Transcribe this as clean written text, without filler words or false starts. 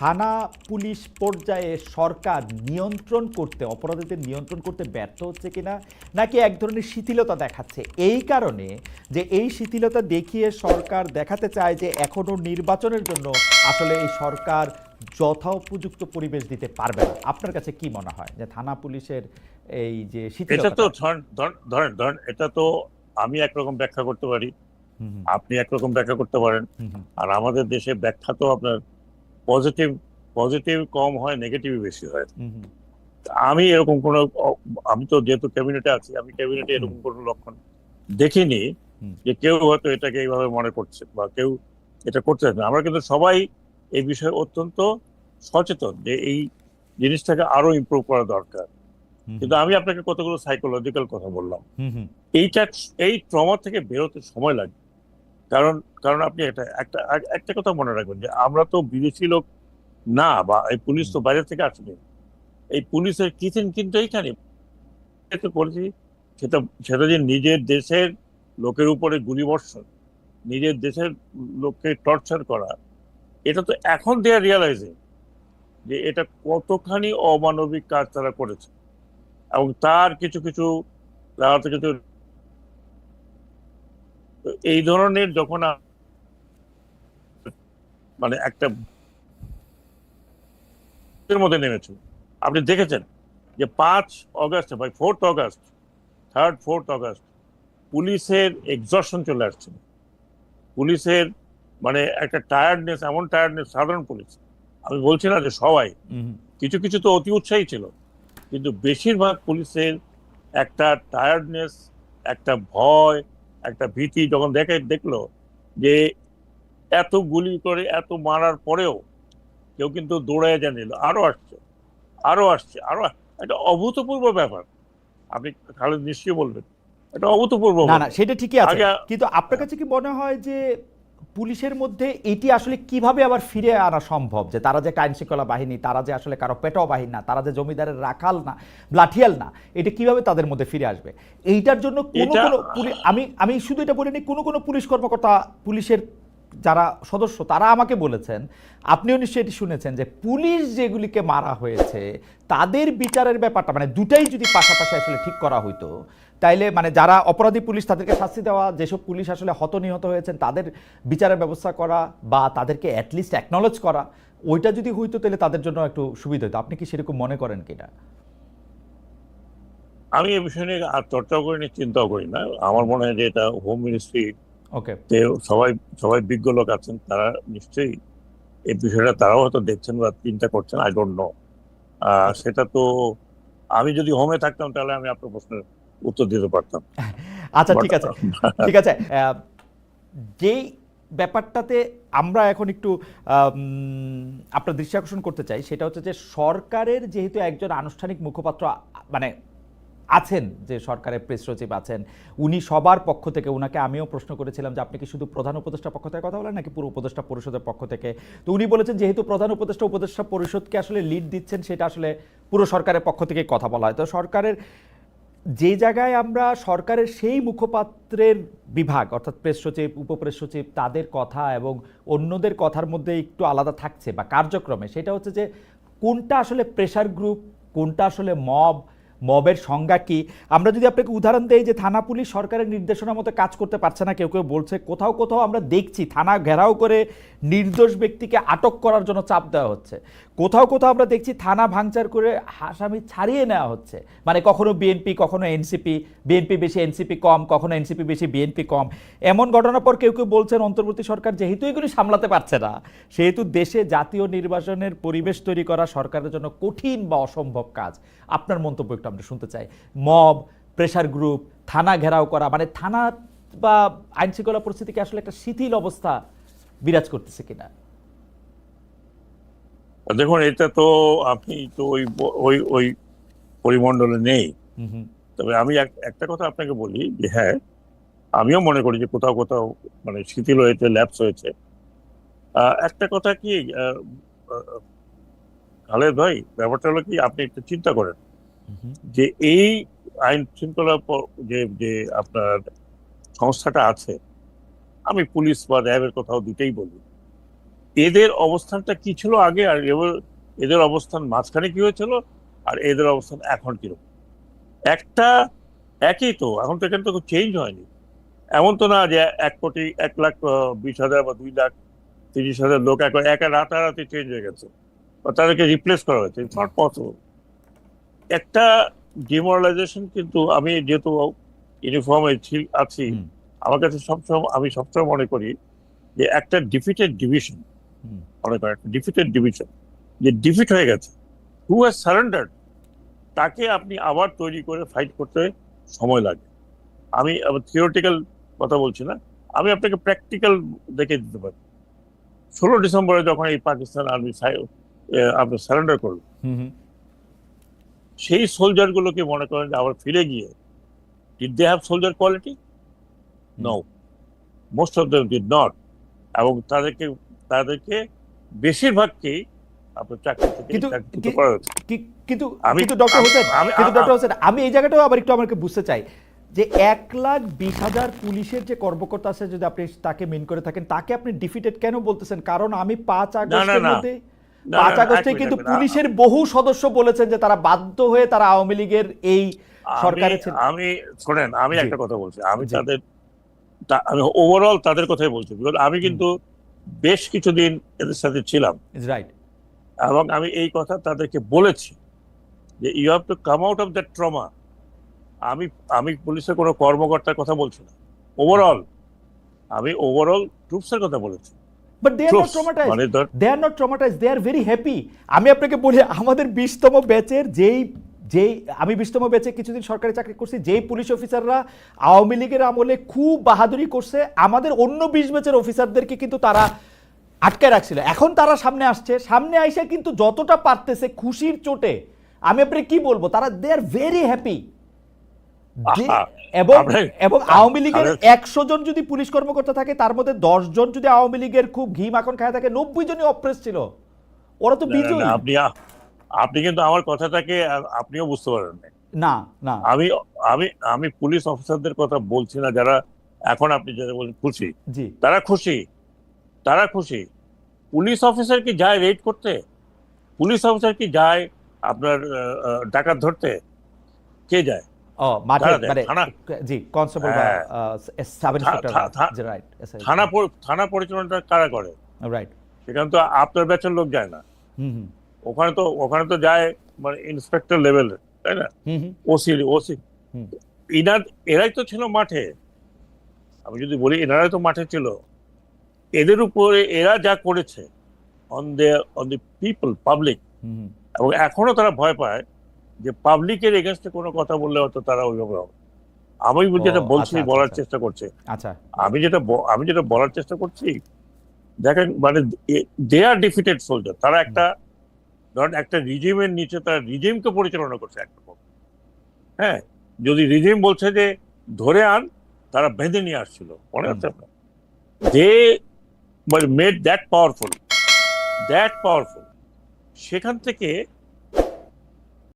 থানা পুলিশ পর্যায়ে সরকার নিয়ন্ত্রণ করতে, অপরাধীদের নিয়ন্ত্রণ করতে ব্যর্থ হচ্ছে কিনা, নাকি এক ধরনের শিথিলতা দেখাচ্ছে, এই কারণে যে এই শিথিলতা দেখিয়ে সরকার দেখাতে চায় যে এখনো নির্বাচনের জন্য আসলে এই সরকার যথোপযুক্ত পরিবেশ দিতে পারবে না? আপনার কাছে কি মনে হয় যে থানা পুলিশের এই যে এটা তো শিথিলতা? ধরেন ধরেন এটা তো আমি একরকম ব্যাখ্যা করতে পারি, হুম হুম আপনি একরকম ব্যাখ্যা করতে পারেন। হুম হুম আর আমাদের দেশে ব্যাখ্যা তো আপনার পজিটিভ পজিটিভ কম হয়, নেগেটিভ বেশি হয়। হুম হুম আমি এরকম কোনো আমি তো যেহেতু ক্যাবিনেটে আছি, আমি ক্যাবিনেটে হুম এরকম কোনো লক্ষণ দেখিনি হুম যে কেউ হয়তো এটাকে এইভাবে মনে করছে বা কেউ এটা করতে চায় না। আমরা কিন্তু সবাই এই বিষয়ে অত্যন্ত সচেতন যে এই জিনিসটাকে আরো ইমপ্রুভ করা দরকার। হুম কিন্তু আমি আপনাকে কতগুলো সাইকোলজিক্যাল কথা বললাম। হুম হুম এইটা এই ট্রমা থেকে বেরোতে সময় লাগে। কারণ কারণ আপনি এটা একটা একটা কথা মনে রাখবেন যে আমরা তো বিদেশি লোক না, বা এই পুলিশ হুম তো বাইরে থেকে আসেনি। এই পুলিশের কিচেন কিন্তু এইখানে তো করেছি। সেটা সেটা যে নিজের দেশের লোকের উপরে গুলিবর্ষণ, নিজের দেশের লোককে টর্চার করা, এটা তো এখন দেয়া রিয়ালাইজিং যে এটা কতখানি অমানবিক কাজ তারা করেছে। এবং তার কিছু কিছু তারা তো কিছু এই ধরনের যখন মানে একটা এর মধ্যে নেমেছে, আপনি দেখেছেন যে 5 অগস্ট বা 4 অগস্ট, 3rd 4th অগস্ট পুলিশের এক্সশন চলে আসছে। পুলিশের মানে একটা টায়ার্ডনেস, এমন টায়ার্ডনেস, সাধারণ পুলিশ, আমি বলছি না যে সবাই, হুম কিছু কিছু তো অতি উৎসাহী ছিল, কিন্তু বেশিরভাগ পুলিশের একটা টায়ার্ডনেস, একটা ভয়, একটা ভীতি যখন দেখলো যে এত গুলি করে এত মারার পরেও কেউ কিন্তু দৌড়ায় জানিল আরো আসছে, আরো আসছে, একটা অভূতপূর্ব ব্যাপার। আপনি খালেদ নিশ্চয়ই বলবেন এটা অভূতপূর্ব না না, ব্যাপার। সেটা ঠিকই আছে, আগে কিন্তু আপনার কাছে কি মনে হয় যে পুলিশের মধ্যে এটি আসলে কিভাবে আবার ফিরে আনা সম্ভব, যে তারা যে একটা আইন শৃঙ্খলা বাহিনী, তারা যে আসলে কারো পেটাও বাহিনী না, তারা যে জমিদারের রাখাল না, লাঠিয়াল না, এটা কিভাবে তাদের মধ্যে ফিরে আসবে? এইটার জন্য কোনো এটা কোনো আমি আমি শুধু এটা বলিনি, কোনো কোনো পুলিশ কর্মকর্তা, পুলিশের যারা সদস্য, তারা আমাকে বলেছেন, আপনিও নিশ্চয়ই এটি শুনেছেন, যে পুলিশ যেগুলিকে মারা হয়েছে তাদের বিচারের ব্যাপারটা, মানে দুটাই যদি পাশাপাশি আসলে ঠিক করা হইতো, তাইলে মানে যারা অপরাধী পুলিশ তাদেরকে শাস্তি দেওয়া, যেসব পুলিশ আসলে হত নিহত হয়েছেন তাদের বিচারের ব্যবস্থা করা, বা তাদেরকে অ্যাটলিস্ট অ্যাকনলেজ করা, ওইটা যদি হইতো তাহলে তাদের জন্য একটু সুবিধা হতো। আপনি কি সেরকম মনে করেন কিনা? আমি এই বিষয় নিয়ে আর চর্চাও করি না, চিন্তাও করি না। আমার মনে হয় যে এটা হোম মিনিস্ট্রি ওকে। তে সবাই সবাই বিজ্ঞ লোক আছেন, তারা নিশ্চয়ই এই বিষয়টা তারাও হয়তো দেখছেন বা চিন্তা করছেন, আই ডোন্ট নো। ওকে। সেটা তো আমি যদি হোমে থাকতাম তাহলে আমি আপনার প্রশ্নের উত্তর দিতে পারতাম। আচ্ছা, বাট ঠিক আছে, ঠিক আছে। যেই ব্যাপারটাতে আমরা এখন একটু আপনার দৃষ্টি আকর্ষণ করতে চাই, সেটা হচ্ছে যে সরকারের যেহেতু একজন আনুষ্ঠানিক মুখপাত্র মানে আছেন, যে সরকারের প্রেস সচিব আছেন, উনি সবার পক্ষ থেকে, উনাকে আমিও প্রশ্ন করেছিলাম যে আপনি কি শুধু প্রধান উপদেষ্টার পক্ষ থেকে কথা বলেন নাকি পুরো উপদেষ্টা পরিষদের পক্ষ থেকে? তো উনি বলেছেন যেহেতু প্রধান উপদেষ্টা উপদেষ্টা পরিষদকে আসলে লিড দিচ্ছেন, সেটা আসলে পুরো সরকারের পক্ষ থেকে কথা বলা হয়। তো সরকারের যে জায়গায় আমরা সরকারের সেই মুখপাত্রের বিভাগ, অর্থাৎ প্রেস সচিব, উপপ্রেস সচিব, তাদের কথা এবং অন্যদের কথার মধ্যে একটু আলাদা থাকছে বা কার্যক্রমে, সেটা হচ্ছে যে কোনটা আসলে প্রেশার গ্রুপ, কোনটা আসলে মব, মবের সংজ্ঞা কি? আমরা যদি আপনাকে উদাহরণ দেই, যে থানা পুলিশ সরকারের নির্দেশনা মতো কাজ করতে পারছে না, কেউ কেউ বলছে, কোথাও কোথাও আমরা দেখছি থানা ঘেরাও করে নির্দোষ ব্যক্তিকে আটক করার জন্য চাপ দেওয়া হচ্ছে, কোথাও কোথাও আমরা দেখছি থানা ভাঙচার করে আসামি ছাড়িয়ে নেওয়া হচ্ছে, মানে কখনো বিএনপি, কখনো এনসিপি, বিএনপি বেশি এনসিপি কম, কখনো এনসিপি বেশি বিএনপি কম, এমন ঘটনার পর কেউ কেউ বলছেন অন্তর্বর্তী সরকার যেহেতু এগুলি সামলাতে পারছে না, সেহেতু দেশে জাতীয় নির্বাচনের পরিবেশ তৈরি করা সরকারের জন্য কঠিন বা অসম্ভব কাজ। আপনার মন্তব্য একটু আমরা শুনতে চাই। মব, প্রেশার গ্রুপ, থানা ঘেরাও করা, মানে থানা বা আইন শৃঙ্খলা পরিস্থিতিকে আসলে একটা শিথিল অবস্থা বিরাজ করতেছে কিনা? দেখুন, এটা তো আপনি তো ওই ওই ওই পরিমণ্ডলে নেই। হুম হুম তবে আমি একটা কথা আপনাকে বলি যে হ্যাঁ, আমিও মনে করি যে কোথাও কোথাও মানে শিথিল হয়েছে, ল্যাপস হয়েছে। একটা কথা কি, আহ, আহ, খালেদ ভাই, ব্যাপারটা হলো কি, আপনি একটু চিন্তা করেন হুম যে এই আইন শৃঙ্খলা যে যে আপনার সংস্থাটা আছে, আমি পুলিশ বা র্যাবের কোথাও দুটেই বলি, এদের অবস্থানটা কি ছিল আগে, আর এদের অবস্থান মাঝখানে কি হয়েছিল, আর এদের অবস্থান এখন কিরকম। একটা একই তো, এখন তো এখানে তো চেঞ্জ হয়নি। এমন তো না যে 1,20,00,000 বা 2,30,000 লোক একা রাতারাতি চেঞ্জ হয়ে গেছে বা তাদেরকে রিপ্লেস করা হয়েছে। It's not possible. একটা ডিমোরালাইজেশন, কিন্তু আমি যেহেতু ইউনিফর্মে আছি, হুম, আমার কাছে আমি সবসময় মনে করি যে একটা ডিফিটেড ডিভিশন, হুম। মনে করেন একটা ডিফিটেড ডিভিশন যে ডিফিট হয়ে গেছে, হু হ্যাজ সারেন্ডার্ড, তাকে আপনি আবার তৈরি করে ফাইট করতে সময় লাগে। আমি আবার থিওরিটিক্যাল কথা বলছি না, আমি আপনাকে প্র্যাকটিক্যাল দেখে দিতে পারি। 16 ডিসেম্বরে যখন এই পাকিস্তান আর্মি আপনি সারেন্ডার করলো, হুম, হুম। সেই সোলজার গুলোকে মনে করেন যে আবার ফিরে গিয়ে, did they have soldier quality? No, most of them did not. এবং তাদেরকে বেশিরভাগকেই আপনার চাকরি থেকে কিন্তু চাকরিচ্যুত করা হয়েছে। কিন্তু আমি কিন্তু ডক্টর আমি হোসেন, আমি কিন্তু ডক্টর হোসেন, আমি এই জায়গাটাও আবার একটু আমাকে বুঝতে চাই যে 1,20,000 পুলিশের যে কর্মকর্তা আছে, যদি আপনি তাকে মেন করে থাকেন, তাকে আপনি ডিফিটেড কেন বলতেছেন? কারণ আমি 5 আগস্টের না, মধ্যে না, 5 না, আগস্টে এক কিন্তু মিনিট, পুলিশের বহু সদস্য বলেছেন যে তারা বাধ্য হয়ে তারা আওয়ামী লীগের এই সরকারে ছিল। আমি শোনেন, আমি জি, একটা কথা বলছি, আমি জি। আমি ওভারঅল তাদের কথাই বলছি, because আমি হুম, কিন্তু বেশ কিছুদিন এদের সাথে ছিলাম, ইজ রাইট। এবং আমি এই কথা তাদেরকে বলেছি যে you have to come out of that trauma. আমি আমি পুলিশের কোনো কর্মকর্তার কথা বলছি না, ওভারঅল আমি ওভারঅল ট্রুপসের কথা বলেছি। But they are not troops traumatized, মানে ধর, they are not traumatized, they are very happy. আমি আপনাকে বলি, আমাদের 20তম ব্যাচের যেই যেই আমি 20তম ব্যাচে কিছুদিন সরকারি চাকরি করছি, যেই পুলিশ অফিসাররা আওয়ামী লীগের আমলে খুব বাহাদুরি করছে, আমাদের অন্য 20 ব্যাচের অফিসারদেরকে কিন্তু তারা আটকায় রাখছিল। এখন তারা সামনে আসছে, সামনে আইসা কিন্তু যতটা পারতেছে খুশির চোটে, আমি আপনাকে কি বলবো, তারা দে আর ভেরি হ্যাপি। আহা, এবং আপনার এবং আওয়ামী লীগের তাদের- 100 জন যদি পুলিশ কর্মকর্তা থাকে, তার মধ্যে 10 জন যদি আওয়ামী লীগের খুব ঘি মাখন খায় থাকে, 90 জনই অপ্রেস ছিল। ওরা তো না, না, না, বিজয়ী। আপনি কিন্তু আমার কথাটাকে আপনিও বুঝতে পারেন না। না, না। আমি আমি আমি পুলিশ অফিসারদের কথা বলছি না যারা এখন আপনি যারা বলেন খুশি, জি। তারা খুশি, তারা খুশি। পুলিশ অফিসার কি যায় রেড করতে? পুলিশ অফিসার কি যায় আপনার ডাকাত ধরতে? কে যায়? ও মাঠে কারা দেয়? মানে থানা, জি, কনস্টেবল বা হ্যাঁ, সাব থা- ইন্সপেক্টর, থা- থা- জি, রাইট, থানা পরিচালনাটা কারা করে? রাইট। সেখানে তো আপনার ব্যাচের লোক যায় না। হুম, হুম, ওখানে তো যায় মানে ইন্সপেক্টর লেভেলের, তাই না? হুম, হুম, ওসি। হুম। এরাই তো ছিল মাঠে। আমি যদি বলি এনারাই তো মাঠে ছিল। এদের উপরে এরা যা করেছে অন দ্য পিপল, পাবলিক, হুম, হুম। এবং এখনো তারা ভয় পায় যে পাবলিকের এগেনস্টে কোনো কথা বললে হয়তো তারা ওইভাবে হবে। আমি ও যেটা বলছি, আচ্ছা, আচ্ছা, বলার আচ্ছা, চেষ্টা করছি, আচ্ছা। আমি যেটা বলার চেষ্টা করছি, দেখেন মানে দে আর ডিফিটেড সোলজার। তারা ধরেন একটা রিজিমের নিচে তারা রিজিমকে পরিচালনা করছে একটা পক্ষ। হ্যাঁ, যদি রিজিম বলছে যে ধরে আন, তারা বেঁধে নিয়ে আসছিল, মনে আছে আপনার? They made that powerful. সেখান থেকে